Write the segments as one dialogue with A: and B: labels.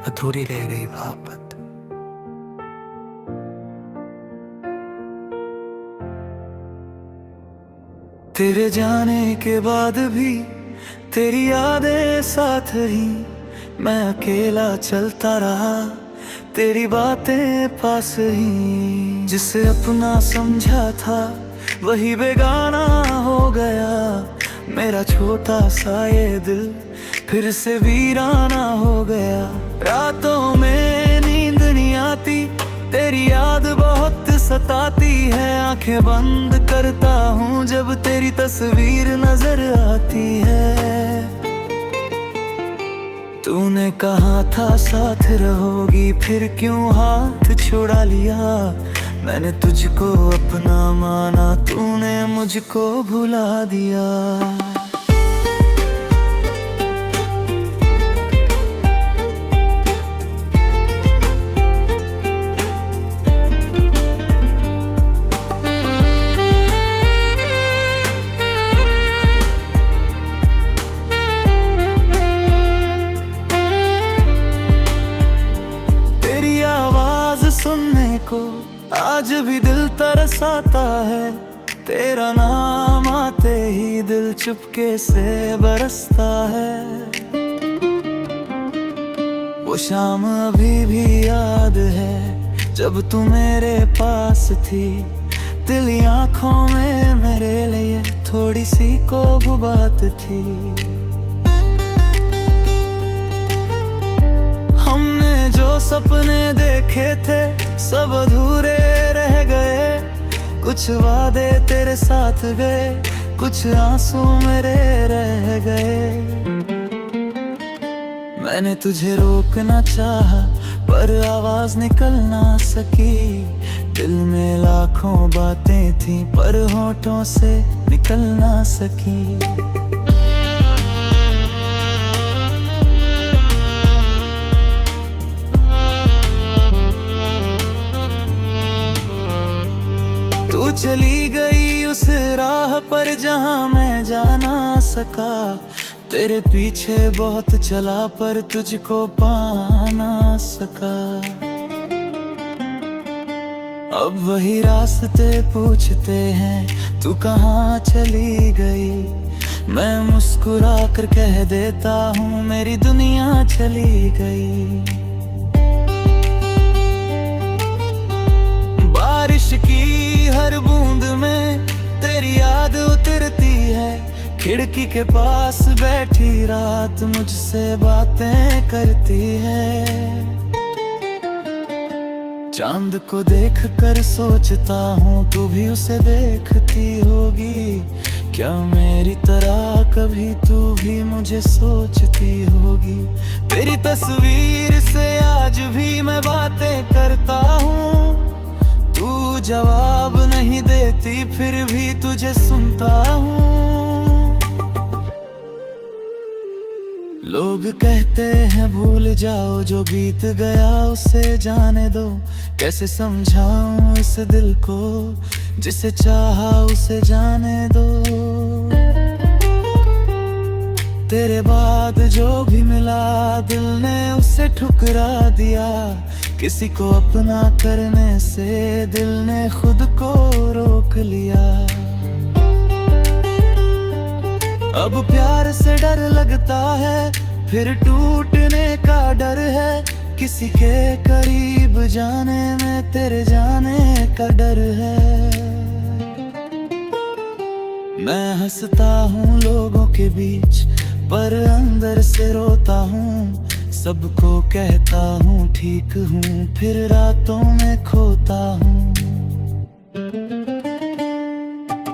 A: अधूरी रह गई मोहब्बत। तेरे जाने के बाद भी तेरी यादें साथ ही मैं अकेला चलता रहा, तेरी बातें पास ही। जिसे अपना समझा था वही बेगाना हो गया, मेरा छोटा सा ये दिल फिर से वीराना हो गया। रातों में नींद नहीं आती, तेरी याद बहुत सताती है। आंखें बंद करता हूँ जब तेरी तस्वीर नजर आती है। तूने कहा था साथ रहोगी, फिर क्यों हाथ छुड़ा लिया। मैंने तुझको अपना माना, तूने मुझको भुला दिया। सुनने को आज भी दिल तरसाता है, तेरा नाम आते ही दिल चुपके से बरसता है। वो शाम अभी भी याद है जब तू मेरे पास थी, दिल आँखों में मेरे लिए थोड़ी सी कोई बात थी। जो सपने देखे थे सब अधूरे रह गए, कुछ वादे तेरे साथ गए, कुछ आंसू मेरे रह गए। मैंने तुझे रोकना चाहा पर आवाज निकल ना सकी, दिल में लाखों बातें थी पर होठों से निकल ना सकी। तू चली गई उस राह पर जहां मैं जा ना सका, तेरे पीछे बहुत चला पर तुझको पा ना सका। अब वही रास्ते पूछते हैं तू कहाँ चली गई, मैं मुस्कुरा कर कह देता हूँ मेरी दुनिया चली गई। बारिश की हर बूंद में तेरी याद उतरती है, खिड़की के पास बैठी रात मुझसे बातें करती है। चांद को देख कर सोचता हूँ तू भी उसे देखती होगी, क्या मेरी तरह कभी तू भी मुझे सोचती होगी। तेरी तस्वीर से आज भी मैं बातें करता हूँ, तू जवाब नहीं देती फिर भी तुझे सुनता हूँ। लोग कहते हैं भूल जाओ जो बीत गया उसे जाने दो, कैसे समझाऊं इस दिल को जिसे चाहा उसे जाने दो। तेरे बाद जो भी मिला दिल ने उसे ठुकरा दिया, किसी को अपना करने से दिल ने खुद को रोक लिया। अब प्यार से डर लगता है फिर टूटने का डर है, किसी के करीब जाने में तेरे जाने का डर है। मैं हंसता हूँ लोगों के बीच पर अंदर से रोता हूँ, सबको कहता हूँ ठीक हूँ फिर रातों में खोता हूँ।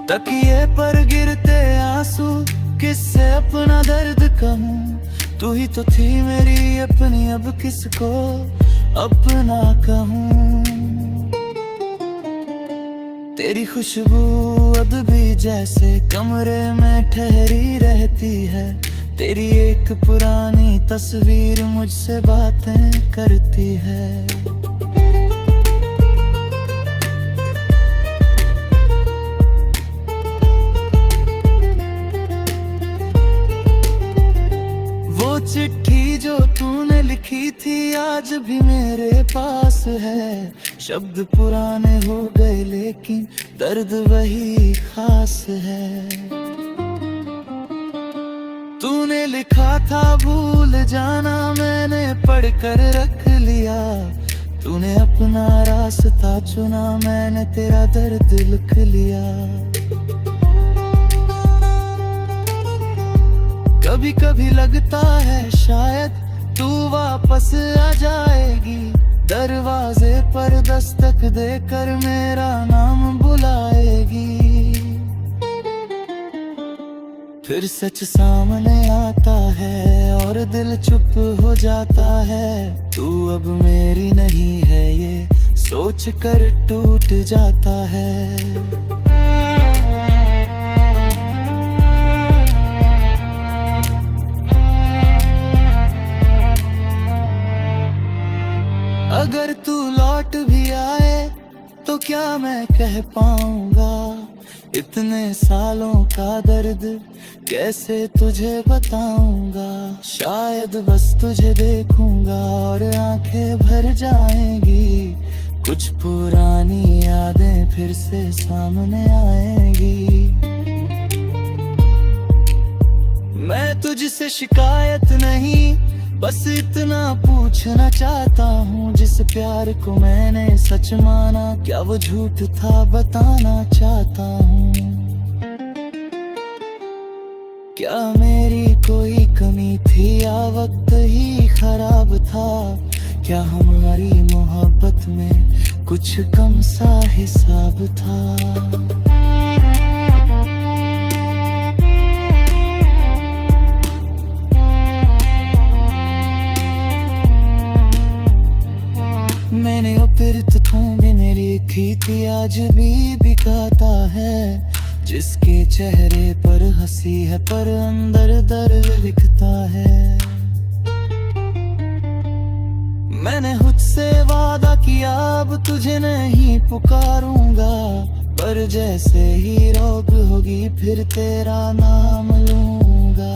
A: तकिए पर गिरते आंसू किससे अपना दर्द कहूँ, तू ही तो थी मेरी अपनी अब किसको अपना कहूँ। तेरी खुशबू अब भी जैसे कमरे में ठहरी रहती है, तेरी एक पुरानी तस्वीर मुझसे बातें करती है। वो चिट्ठी चिट्ठी जो तूने लिखी थी आज भी मेरे पास है। शब्द पुराने हो गए लेकिन दर्द वही खास है। तूने लिखा था भूल जाना, मैंने पढ़ कर रख लिया। तूने अपना रास्ता चुना, मैंने तेरा दर्द लिख लिया। कभी कभी लगता है शायद तू वापस आ जाएगी, दरवाजे पर दस्तक देकर मेरा नाम बुलाएगी। फिर सच सामने आता है और दिल चुप हो जाता है। तू अब मेरी नहीं है ये सोच कर टूट जाता है। अगर तू लौट भी आए तो क्या मैं कह पाऊंगा, इतने सालों का दर्द कैसे तुझे बताऊंगा। शायद बस तुझे देखूंगा और आंखें भर जाएंगी, कुछ पुरानी यादें फिर से सामने आएंगी। मैं तुझसे शिकायत नहीं, बस इतना पूछना चाहता हूँ, जिस प्यार को मैंने सच माना क्या वो झूठ था बताना चाहता हूँ। क्या मेरी कोई कमी थी या वक्त ही खराब था, क्या हमारी मोहब्बत में कुछ कम सा हिसाब था। मैंने अपरित तूने लिखी थी आज भी बिकाता है, जिसके चेहरे पर हंसी है पर अंदर दर्द लिखता है। मैंने खुद से वादा किया अब तुझे नहीं पुकारूंगा, पर जैसे ही रोक होगी फिर तेरा नाम लूंगा।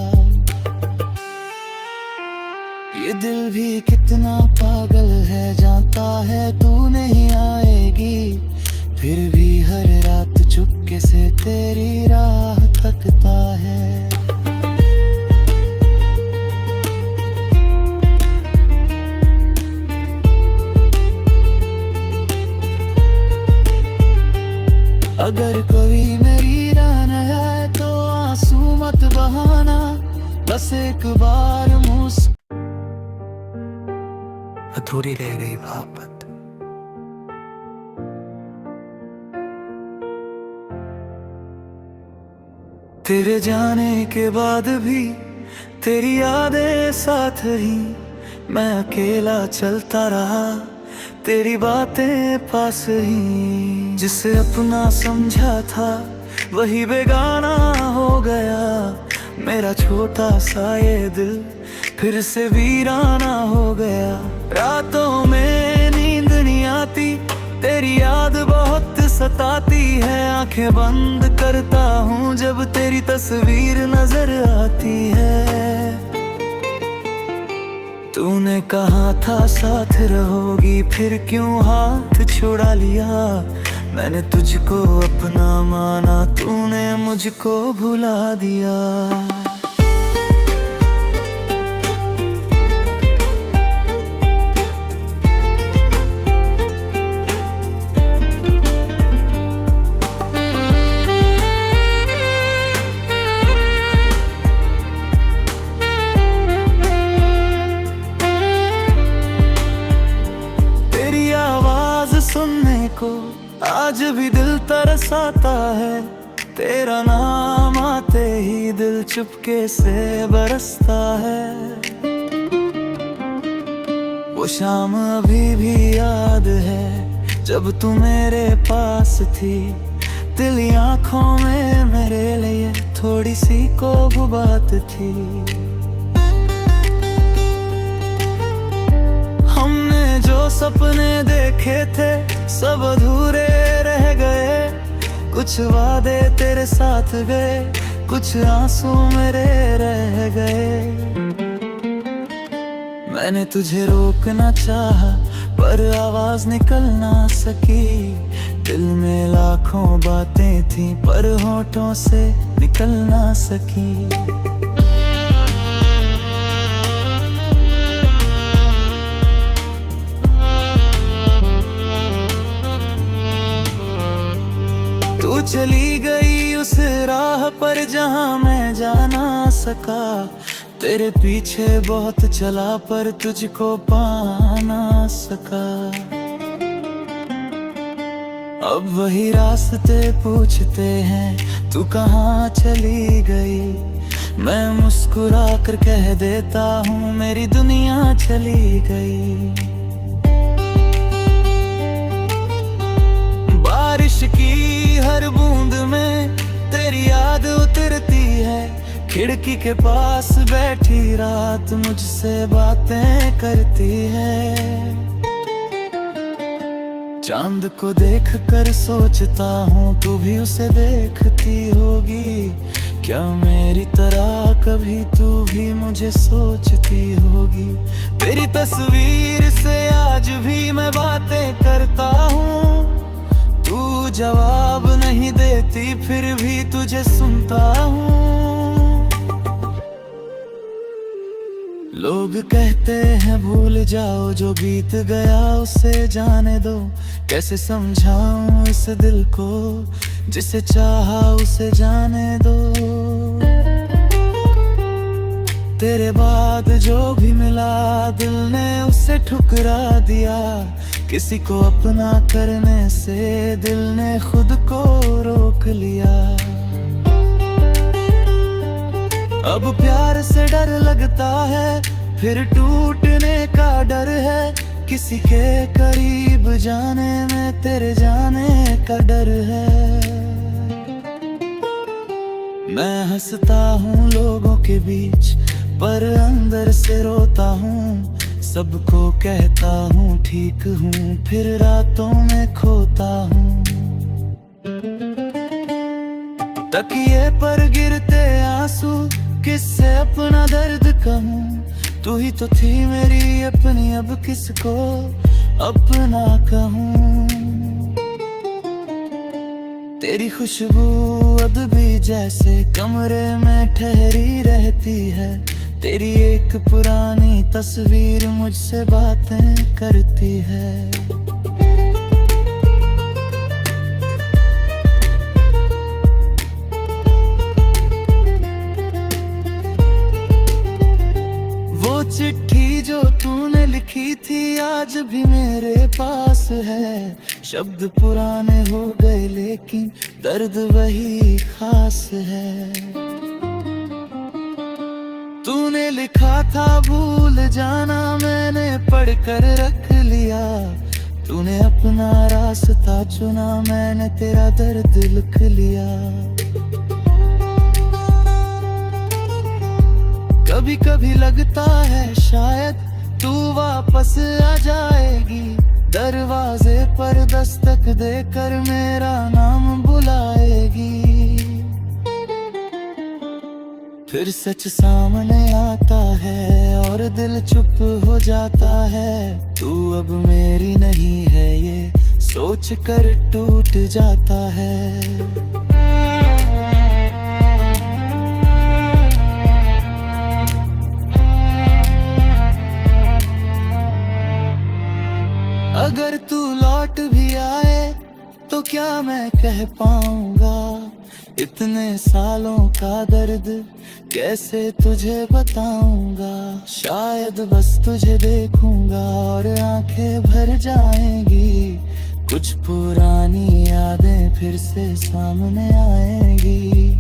A: ये दिल भी कितना पागल है, जानता है तू नहीं आएगी, फिर भी हर रात चुपके से तेरी राह तकता है। अगर कोई मेरी राह न आए तो आंसू मत बहाना, बस एक बार मुस्कुरा। अधूरी रह गई मोहब्बत। तेरे जाने के बाद भी तेरी यादें साथ ही, मैं अकेला चलता रहा तेरी बातें पास ही। जिसे अपना समझा था वही बेगाना हो गया, मेरा छोटा सा ये दिल फिर से वीराना हो गया। रातों में नींद नहीं आती, तेरी याद बहुत सताती है। आंखें बंद करता हूँ जब तेरी तस्वीर नजर आती है। तूने कहा था साथ रहोगी, फिर क्यों हाथ छुड़ा लिया। मैंने तुझको अपना माना, तूने मुझको भुला दिया। सुनने को आज भी दिल तरसाता है, तेरा नाम आते ही दिल चुपके से बरसता है। वो शाम अभी भी याद है जब तू मेरे पास थी, दिल आंखों में मेरे लिए थोड़ी सी कोई बात थी। जो सपने देखे थे सब अधूरे रह गए, कुछ वादे तेरे साथ गए, कुछ आंसू मेरे रह गए। मैंने तुझे रोकना चाहा पर आवाज निकल ना सकी। दिल में लाखों बातें थी पर होठों से निकल ना सकी। तू चली गई उस राह पर जहां मैं जा ना सका। तेरे पीछे बहुत चला पर तुझको पा ना सका। अब वही रास्ते पूछते हैं तू कहाँ चली गई। मैं मुस्कुरा कर कह देता हूँ मेरी दुनिया चली गई। बारिश की हर बूंद में तेरी याद उतरती है। खिड़की के पास बैठी रात मुझसे बातें करती है। चांद को देख कर सोचता हूँ तू भी उसे देखती होगी। क्या मेरी तरह कभी तू भी मुझे सोचती होगी। तेरी तस्वीर से आज भी मैं बातें करता हूँ। तू जवाब नहीं देती फिर भी तुझे सुनता हूँ। लोग कहते हैं भूल जाओ जो बीत गया उसे जाने दो। कैसे समझाऊं इस दिल को जिसे चाहा उसे जाने दो। तेरे बाद जो भी मिला दिल ने उसे ठुकरा दिया। किसी को अपना करने से दिल ने खुद को रोक लिया। अब प्यार से डर लगता है फिर टूटने का डर है। किसी के करीब जाने में तेरे जाने का डर है। मैं हंसता हूँ लोगों के बीच पर अंदर से रोता हूँ। सबको कहता हूँ ठीक हूँ फिर रातों में खोता हूँ। तकिए पर गिरते आंसू किससे अपना दर्द कहूँ। तू ही तो थी मेरी अपनी अब किसको अपना कहूँ। तेरी खुशबू अब भी जैसे कमरे में ठहरी रहती है। तेरी एक पुरानी तस्वीर मुझसे बातें करती है। वो चिट्ठी जो तूने लिखी थी आज भी मेरे पास है। शब्द पुराने हो गए लेकिन दर्द वही खास है। तूने लिखा था भूल जाना मैंने पढ़ कर रख लिया। तूने अपना रास्ता चुना मैंने तेरा दर्द लिख लिया। कभी कभी लगता है शायद तू वापस आ जाएगी। दरवाजे पर दस्तक देकर मेरा नाम बुलाएगी। फिर सच सामने आता है और दिल चुप हो जाता है। तू अब मेरी नहीं है ये सोच कर टूट जाता है। अगर तू लौट भी आए तो क्या मैं कह पाऊंगा। इतने सालों का दर्द कैसे तुझे बताऊंगा। शायद बस तुझे देखूंगा और आंखें भर जाएंगी। कुछ पुरानी यादें फिर से सामने आएंगी।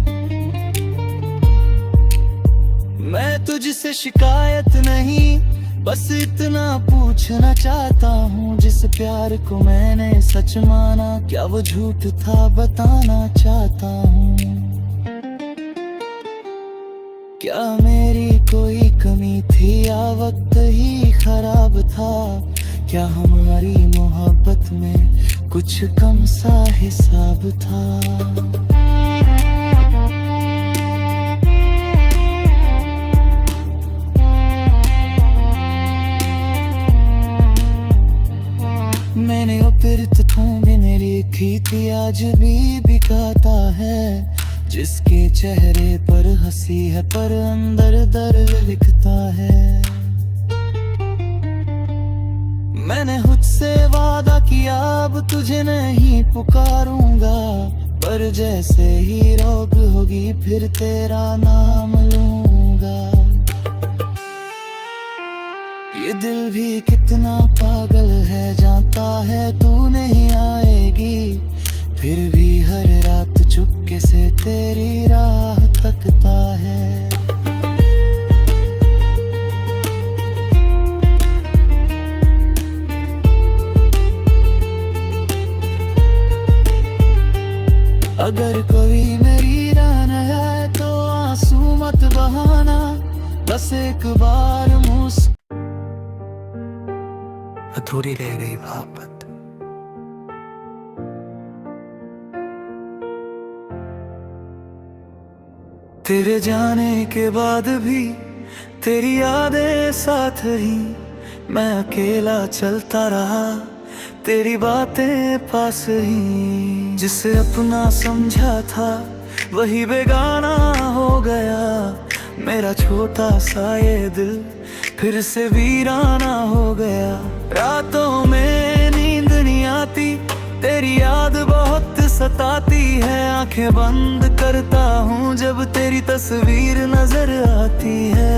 A: मैं तुझसे शिकायत नहीं बस इतना पूछना चाहता हूँ। जिस प्यार को मैंने सच माना क्या वो झूठ था बताना चाहता हूँ। क्या मेरी कोई कमी थी या वक्त ही खराब था। क्या हमारी मोहब्बत में कुछ कम सा हिसाब था। आँखों में लिखी थी आज भी बिकाता है। जिसके चेहरे पर हंसी है पर अंदर दर्द लिखता है। मैंने खुद से वादा किया अब तुझे नहीं पुकारूंगा, पर जैसे ही रोग होगी फिर तेरा नाम लूंगा। ये दिल भी कितना पागल है, जानता है तू नहीं आएगी, फिर भी हर रात चुपके से तेरी राह तकता है। अगर कोई मेरी राह न आए तो आंसू मत बहाना, बस एक बार अधूरी रह गई मोहब्बत। तेरे जाने के बाद भी तेरी यादें साथ ही, मैं अकेला चलता रहा तेरी बातें पास ही। जिसे अपना समझा था वही बेगाना हो गया, मेरा छोटा सा ये दिल फिर से वीराना हो गया। रातों में नींद नहीं आती, तेरी याद बहुत सताती है। आंखें बंद करता हूँ जब तेरी तस्वीर नजर आती है।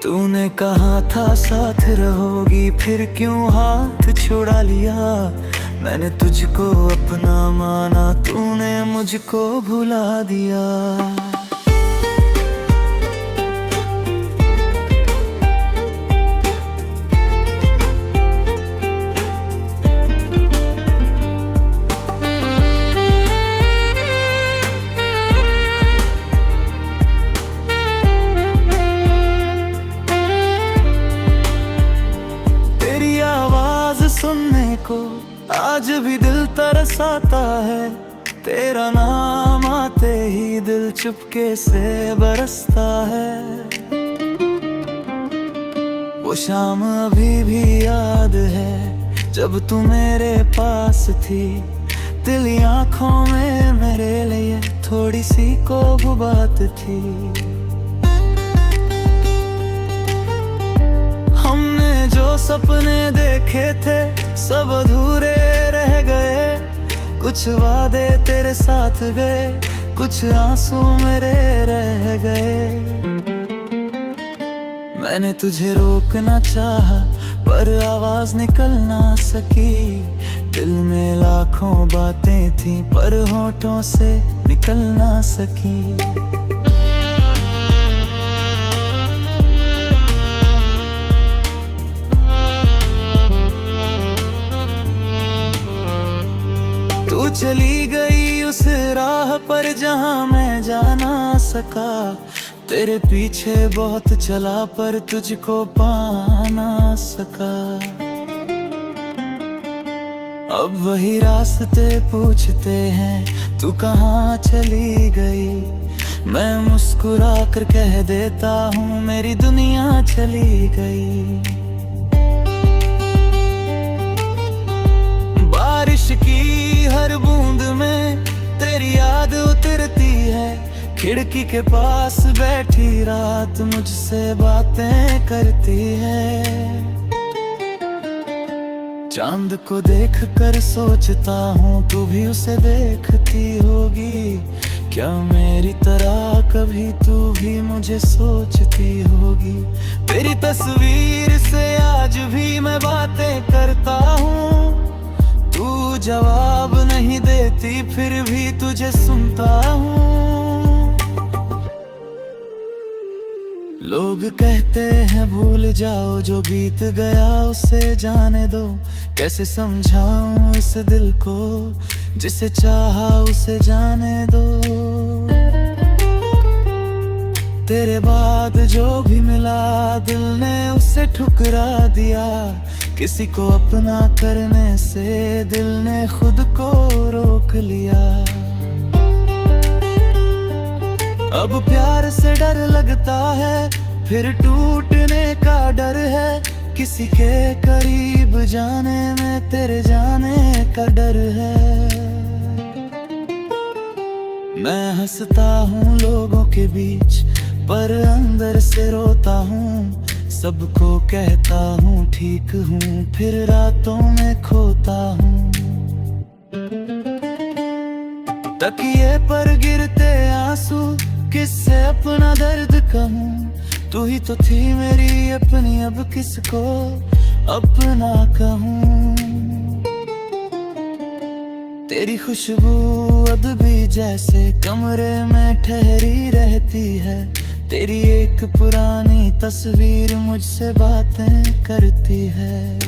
A: तूने कहा था साथ रहोगी, फिर क्यों हाथ छुड़ा लिया। मैंने तुझको अपना माना, तूने मुझको भुला दिया। सुनने को आज भी दिल तरसाता है, तेरा नाम आते ही दिल चुपके से बरसता है। वो शाम अभी भी याद है जब तू मेरे पास थी, दिल आँखों में मेरे लिए थोड़ी सी कोई बात थी। जो सपने देखे थे सब अधूरे रह गए, कुछ वादे तेरे साथ गए, कुछ आंसू मेरे रह गए। मैंने तुझे रोकना चाहा पर आवाज निकल ना सकी, दिल में लाखों बातें थी पर होठों से निकल ना सकी। तू चली गई उस राह पर जहां मैं जा ना सका, तेरे पीछे बहुत चला पर तुझको पा ना सका। अब वही रास्ते पूछते हैं तू कहाँ चली गई, मैं मुस्कुरा कर कह देता हूँ मेरी दुनिया चली गई। बारिश की हर बूंद में तेरी याद उतरती है, खिड़की के पास बैठी रात मुझसे बातें करती है। चांद को देख कर सोचता हूँ तू भी उसे देखती होगी, क्या मेरी तरह कभी तू भी मुझे सोचती होगी। तेरी तस्वीर से आज भी मैं बातें करता हूँ, तू जवाब नहीं देती फिर भी तुझे सुनता हूँ। लोग कहते हैं भूल जाओ जो बीत गया उसे जाने दो, कैसे समझाऊं इस दिल को जिसे चाहा उसे जाने दो। तेरे बाद जो भी मिला दिल ने उसे ठुकरा दिया, किसी को अपना करने से दिल ने खुद को रोक लिया। अब प्यार से डर लगता है फिर टूटने का डर है, किसी के करीब जाने में तेरे जाने का डर है। मैं हंसता हूँ लोगों के बीच पर अंदर से रोता हूँ। सबको कहता हूँ ठीक हूँ, फिर रातों में खोता हूँ। तकिए पर गिरते आंसू किससे अपना दर्द कहूँ। तू ही तो थी मेरी अपनी, अब किसको अपना कहूँ। तेरी खुशबू अब भी जैसे कमरे में ठहरी रहती है। तेरी एक पुरानी तस्वीर मुझसे बातें करती है।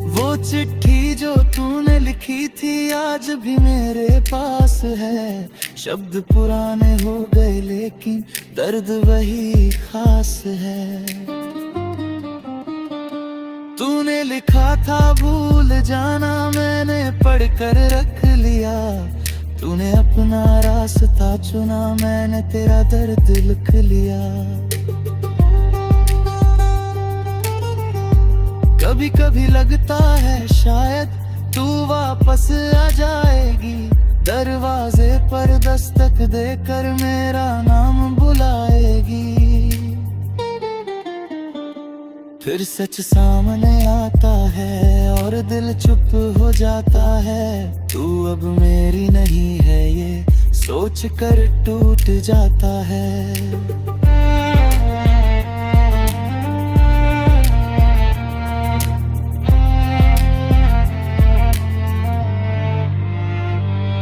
A: वो चिट्ठी जो तूने लिखी थी आज भी मेरे पास है। शब्द पुराने हो गए लेकिन दर्द वही खास है। तूने लिखा था भूल जाना, मैंने पढ़कर रख लिया। तूने अपना रास्ता चुना, मैंने तेरा दर्द लिख लिया। कभी कभी लगता है शायद तू वापस आ जाएगी। दरवाजे पर दस्तक देकर मेरा नाम बुलाएगी। फिर सच सामने आता है और दिल चुप हो जाता है। तू अब मेरी नहीं है ये सोच कर टूट जाता है।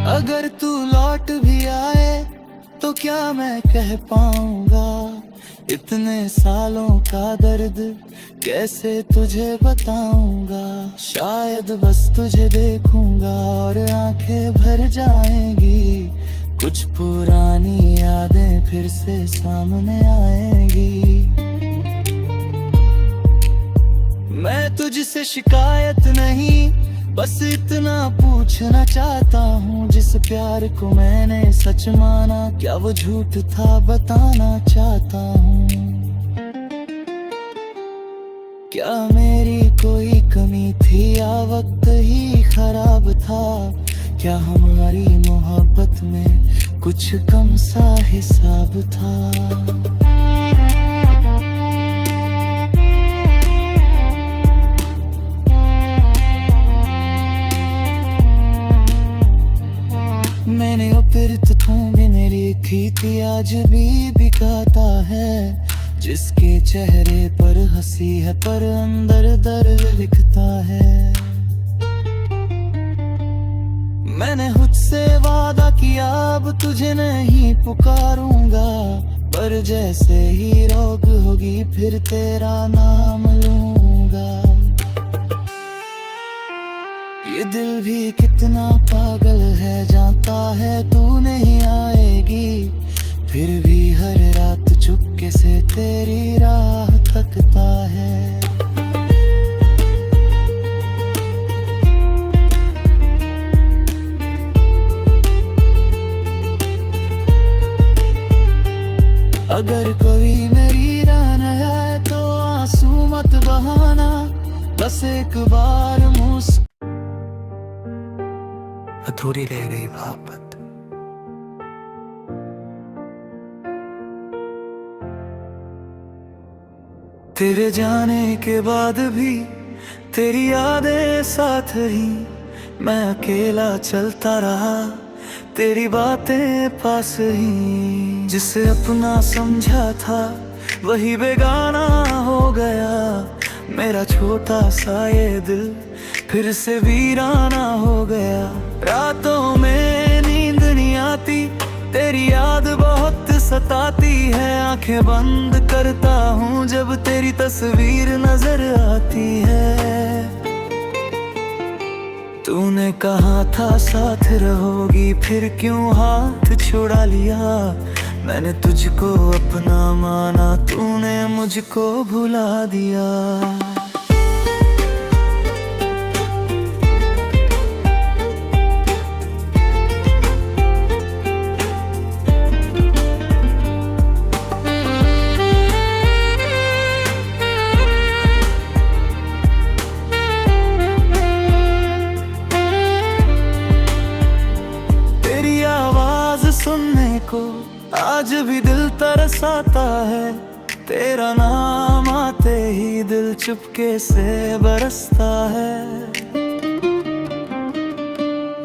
A: अगर तू लौट भी आए तो क्या मैं कह पाऊंगा। इतने सालों का दर्द कैसे तुझे बताऊंगा। शायद बस तुझे देखूंगा और आंखें भर जाएंगी। कुछ पुरानी यादें फिर से सामने आएंगी। मैं तुझसे शिकायत नहीं, बस इतना पूछना चाहता हूँ। जिस प्यार को मैंने सच माना, क्या वो झूठ था बताना चाहता हूँ। क्या मेरी कोई कमी थी या वक्त ही खराब था। क्या हमारी मोहब्बत में कुछ कम सा हिसाब था। मैंने अपिरत थूमिने लिखी थी आज भी बिकाता है। जिसके चेहरे पर हंसी है पर अंदर दर्द लिखता है। मैंने खुद से वादा किया अब तुझे नहीं पुकारूंगा। पर जैसे ही रोग होगी फिर तेरा नाम लूंगा। ये दिल भी कितना पागल है, जानता है तू नहीं आएगी। फिर भी हर रात चुपके से तेरी राह तकता है। अगर कोई मेरी राह न आए तो आंसू मत बहाना। बस एक बार मुस्कुरा। अधूरी रह गई मोहब्बत। तेरे जाने के बाद भी तेरी यादें साथ ही। मैं अकेला चलता रहा, तेरी बातें पास ही। जिसे अपना समझा था वही बेगाना हो गया। मेरा छोटा सा ये दिल फिर से वीराना हो गया। रातों में नींद नहीं आती, तेरी याद बहुत सताती है। आंखें बंद करता हूँ जब तेरी तस्वीर नजर आती है। तूने कहा था साथ रहोगी, फिर क्यों हाथ छुड़ा लिया। मैंने तुझको अपना माना, तूने मुझको भुला दिया। आज भी दिल तरसाता है, तेरा नाम आते ही दिल चुपके से बरसता है।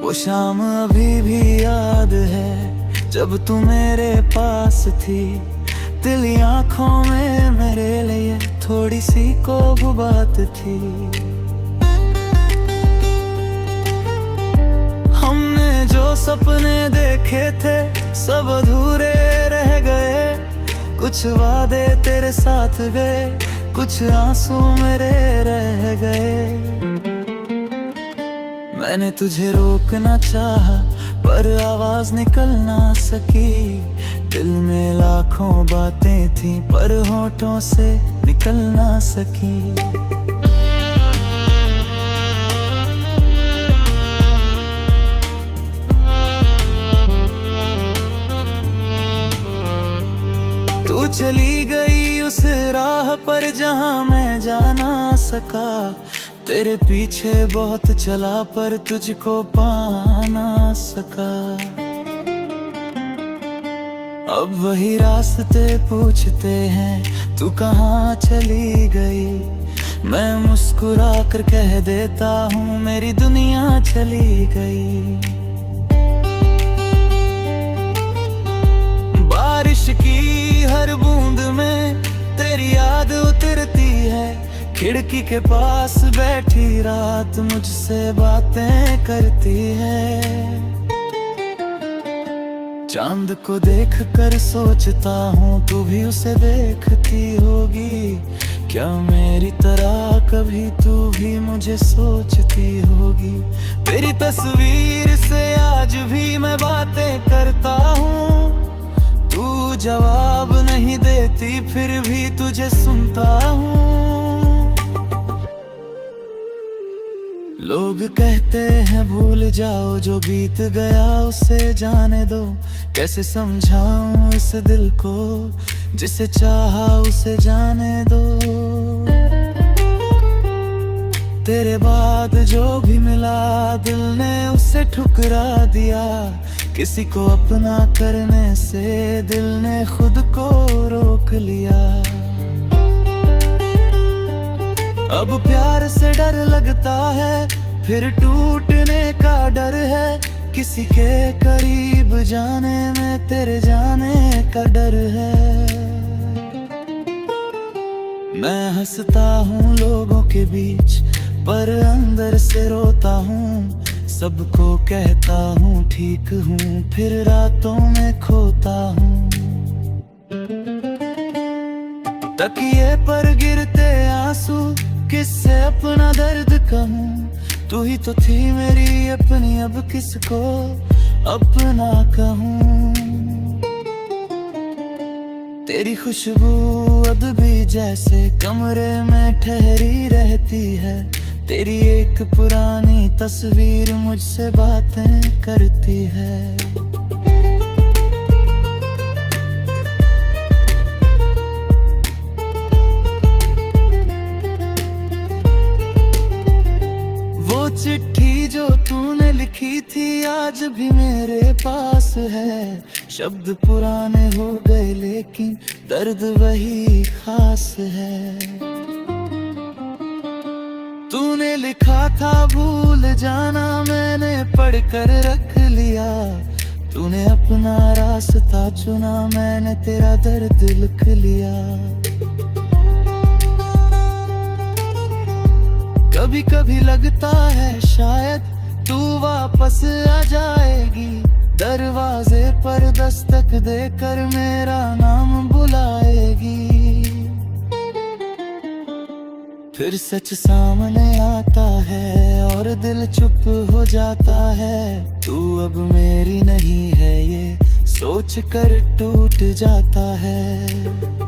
A: वो शाम अभी भी याद है जब तू मेरे पास थी, दिल आंखों में मेरे लिए थोड़ी सी कोई बात थी। हमने जो सपने देखे थे सब अधूरे रह गए, कुछ वादे तेरे साथ गए, कुछ आंसू मेरे रह गए। मैंने तुझे रोकना चाहा पर आवाज निकल ना सकी, दिल में लाखों बातें थी पर होठों से निकल ना सकी। तू चली गई उस राह पर जहां मैं जा ना सका, तेरे पीछे बहुत चला पर तुझको पा ना सका। अब वही रास्ते पूछते हैं तू कहाँ चली गई, मैं मुस्कुरा कर कह देता हूँ मेरी दुनिया चली गई। बारिश की हर बूंद में तेरी याद उतरती है, खिड़की के पास बैठी रात मुझसे बातें करती है। चांद को देख कर सोचता हूँ तू भी उसे देखती होगी, क्या मेरी तरह कभी तू भी मुझे सोचती होगी। तेरी तस्वीर से आज भी मैं बातें करता हूँ, तू जवाब नहीं देती फिर भी तुझे सुनता हूँ। लोग कहते हैं भूल जाओ जो बीत गया उसे जाने दो, कैसे समझाऊं इस दिल को जिसे चाहा उसे जाने दो। तेरे बाद जो भी मिला दिल ने उसे ठुकरा दिया, किसी को अपना करने से दिल ने खुद को रोक लिया। अब प्यार से डर लगता है फिर टूटने का डर है, किसी के करीब जाने में तेरे जाने का डर है। मैं हंसता हूँ लोगों के बीच पर अंदर से रोता हूँ, सबको कहता हूँ ठीक हूँ फिर रातों में खोता हूँ। तकिए पर गिरते आंसू किससे अपना दर्द कहूँ, तू ही तो थी मेरी अपनी अब किसको अपना कहूँ। तेरी खुशबू अब भी जैसे कमरे में ठहरी रहती है, तेरी एक पुरानी तस्वीर मुझसे बातें करती है। चिट्ठी जो तूने लिखी थी आज भी मेरे पास है, शब्द पुराने हो गए लेकिन दर्द वही खास है। तूने लिखा था भूल जाना मैंने पढ़ कर रख लिया, तूने अपना रास्ता चुना मैंने तेरा दर्द लिख लिया। कभी कभी लगता है शायद तू वापस आ जाएगी, दरवाजे पर दस्तक देकर मेरा नाम बुलाएगी। फिर सच सामने आता है और दिल चुप हो जाता है, तू अब मेरी नहीं है ये सोच कर टूट जाता है।